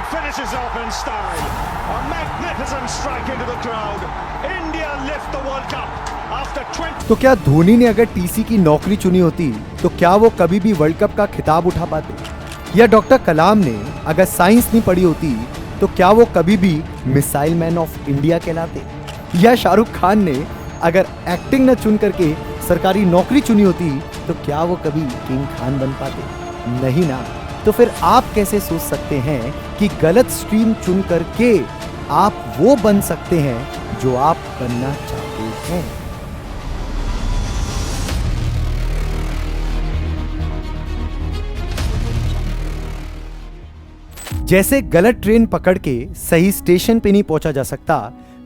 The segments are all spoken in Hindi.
finishes off in style. A magnificent strike into the crowd. India lift the World Cup after 20. तो क्या धोनी ने अगर टीसी की नौकरी चुनी होती तो क्या वो कभी भी वर्ल्ड कप का खिताब उठा पाते? या डॉक्टर कलाम ने अगर साइंस नहीं पढ़ी होती तो क्या वो कभी भी मिसाइल मैन ऑफ इंडिया कहलाते? या शाहरुख खान ने अगर एक्टिंग न चुन करके सरकारी नौकरी चुनी होती तो क्या वो कभी किंग खान बन पाते? नहीं ना। तो फिर आप कैसे सोच सकते हैं कि गलत स्ट्रीम चुन करके आप वो बन सकते हैं जो आप बनना चाहते हैं? जैसे गलत ट्रेन पकड़ के सही स्टेशन पे नहीं पहुंचा जा सकता,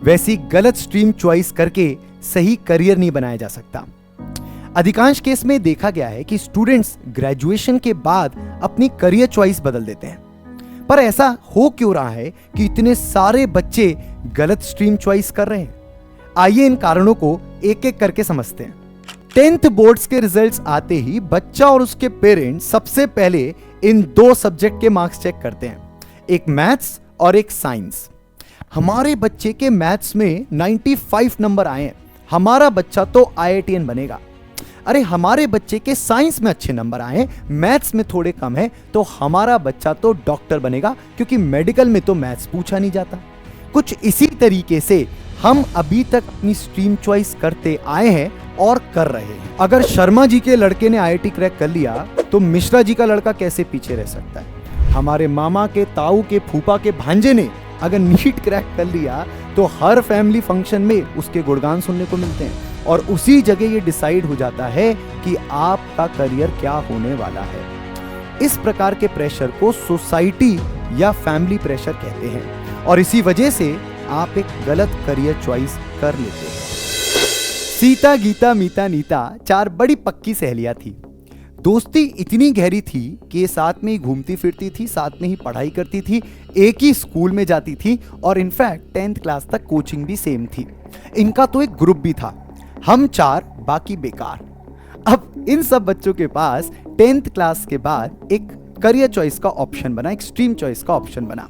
वैसी गलत स्ट्रीम चॉइस करके सही करियर नहीं बनाया जा सकता। अधिकांश केस में देखा गया है कि स्टूडेंट्स ग्रेजुएशन के बाद अपनी करियर चॉइस बदल देते हैं। पर ऐसा हो क्यों रहा है कि इतने सारे बच्चे गलत स्ट्रीम चॉइस कर रहे हैं? आइए इन कारणों को एक एक करके समझते हैं। 10th बोर्ड्स के रिजल्ट्स आते ही बच्चा और उसके पेरेंट्स सबसे पहले इन दो सब्जेक्ट के मार्क्स चेक करते हैं, एक मैथ्स और एक साइंस। हमारे बच्चे के मैथ्स में 95 नंबर आए हैं, हमारा बच्चा तो IITian बनेगा। अरे हमारे बच्चे के साइंस में अच्छे नंबर आए, मैथ्स में थोड़े कम है, तो हमारा बच्चा तो डॉक्टर बनेगा, क्योंकि मेडिकल में तो मैथ्स पूछा नहीं जाता। कुछ इसी तरीके से हम अभी तक अपनी स्ट्रीम चॉइस करते आए हैं और कर रहे हैं। अगर शर्मा जी के लड़के ने IIT क्रैक कर लिया तो मिश्रा जी का लड़का कैसे पीछे रह सकता है? हमारे मामा के, ताऊ के, फूफा के भांजे ने अगर नीट क्रैक कर लिया तो हर फैमिली फंक्शन में उसके गुणगान सुनने को मिलते हैं, और उसी जगह ये डिसाइड हो जाता है कि आपका करियर क्या होने वाला है। इस प्रकार के प्रेशर को सोसाइटी या फैमिली प्रेशर कहते हैं, और इसी वजह से आप एक गलत करियर चॉइस कर लेते हैं। सीता, गीता, मीता, नीता 4 बड़ी पक्की सहेलियां थी। दोस्ती इतनी गहरी थी कि ये साथ में ही घूमती फिरती थी, साथ में ही पढ़ाई करती थी, एक ही स्कूल में जाती थी, और इनफैक्ट 10th क्लास तक कोचिंग भी सेम थी। इनका तो एक ग्रुप भी था, हम 4 बाकी बेकार। अब इन सब बच्चों के पास 10th क्लास के बाद एक करियर चॉइस का ऑप्शन बना, एक स्ट्रीम चॉइस का ऑप्शन बना।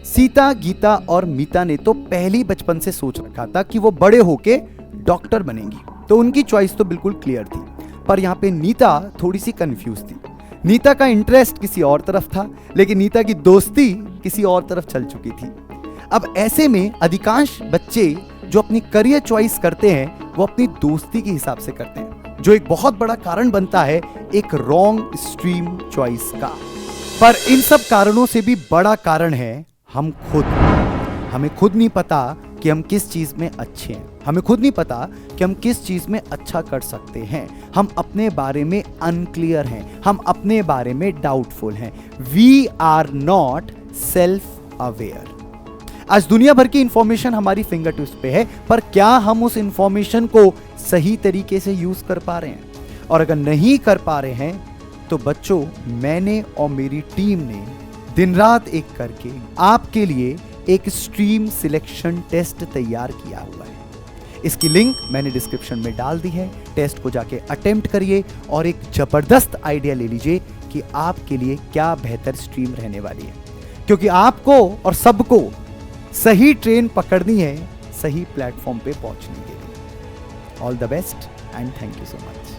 सीता, गीता और मीता ने तो पहले ही बचपन से सोच रखा था कि वो बड़े होके डॉक्टर बनेंगी, तो उनकी चॉइस तो बिल्कुल क्लियर थी। पर यहाँ पे नीता थोड़ी सी कंफ्यूज थी। नीता का इंटरेस्ट किसी और तरफ था, लेकिन नीता की दोस्ती किसी और तरफ चल चुकी थी। अब ऐसे में अधिकांश बच्चे जो अपनी करियर चॉइस करते हैं वो अपनी दोस्ती के हिसाब से करते हैं, जो एक बहुत बड़ा कारण बनता है एक रॉन्ग स्ट्रीम चॉइस का। पर इन सब कारणों से भी बड़ा कारण है हम खुद। हमें खुद नहीं पता कि हम किस चीज में अच्छे हैं, हमें खुद नहीं पता कि हम किस चीज में अच्छा कर सकते हैं। हम अपने बारे में अनक्लियर हैं, हम अपने बारे में डाउटफुल हैं। We are not self aware. आज दुनिया भर की इंफॉर्मेशन हमारी फिंगर टिप्स पे है, पर क्या हम उस इंफॉर्मेशन को सही तरीके से यूज कर पा रहे हैं? और अगर नहीं कर पा रहे हैं तो बच्चों, मैंने और मेरी टीम ने दिन रात एक करके आपके लिए एक स्ट्रीम सिलेक्शन टेस्ट तैयार किया हुआ है। इसकी लिंक मैंने डिस्क्रिप्शन में डाल दी है। टेस्ट को जाके अटेम्प्ट करिए और एक जबरदस्त आइडिया ले लीजिए कि आपके लिए क्या बेहतर स्ट्रीम रहने वाली है, क्योंकि आपको और सबको सही ट्रेन पकड़नी है सही प्लेटफॉर्म पे पहुंचने के लिए। All the best and thank you so much.